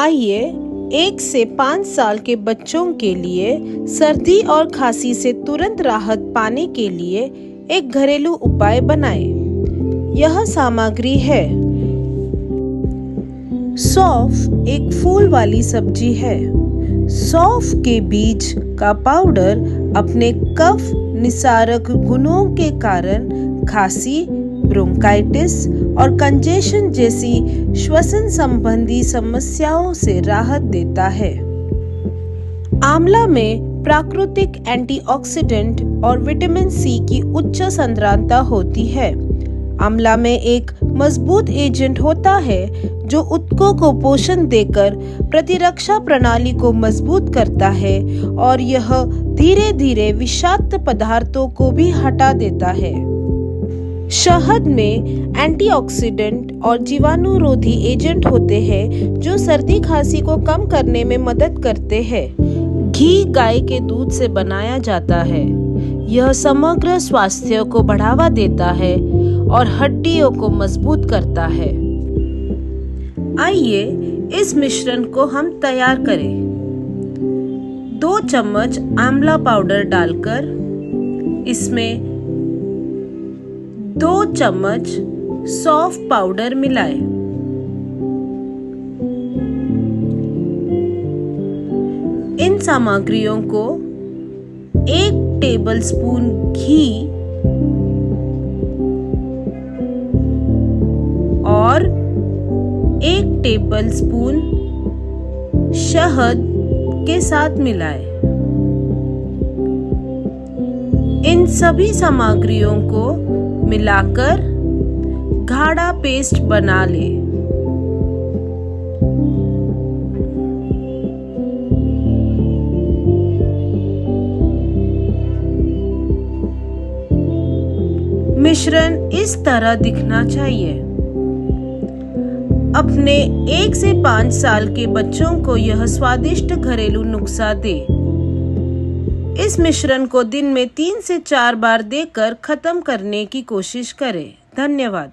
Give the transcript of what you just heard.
आइए 1 से 5 साल के बच्चों के लिए सर्दी और खांसी से तुरंत राहत पाने के लिए एक घरेलू उपाय बनाएं। यह सामग्री है। सौंफ एक फूल वाली सब्जी है। सौंफ के बीज का पाउडर अपने कफ निसारक गुणों के कारण खांसी, ब्रोंकाइटिस और कंजेशन जैसी श्वसन संबंधी समस्याओं से राहत देता है। आंवला में प्राकृतिक एंटीऑक्सीडेंट और विटामिन सी की उच्च सांद्रता होती है। आंवला में एक मजबूत एजेंट होता है जो ऊतकों को पोषण देकर प्रतिरक्षा प्रणाली को मजबूत करता है और यह धीरे धीरे विषाक्त पदार्थों को भी हटा देता है। शहद में एंटीऑक्सीडेंट और जीवाणुरोधी एजेंट होते हैं जो सर्दी खांसी को कम करने में मदद करते हैं। घी गाय के दूध से बनाया जाता है। यह समग्र स्वास्थ्य को बढ़ावा देता है और हड्डियों को मजबूत करता है। आइए इस मिश्रण को हम तैयार करें। 2 चम्मच आंवला पाउडर डालकर इसमें 2 चम्मच सौंफ पाउडर मिलाएं। इन सामग्रियों को 1 टेबलस्पून घी और 1 टेबलस्पून शहद के साथ मिलाएं। इन सभी सामग्रियों को मिलाकर गाढ़ा पेस्ट बना लें। मिश्रण इस तरह दिखना चाहिए। अपने 1 से 5 साल के बच्चों को यह स्वादिष्ट घरेलू नुस्खा दें। इस मिश्रण को दिन में 3 से 4 बार देकर खत्म करने की कोशिश करें। धन्यवाद।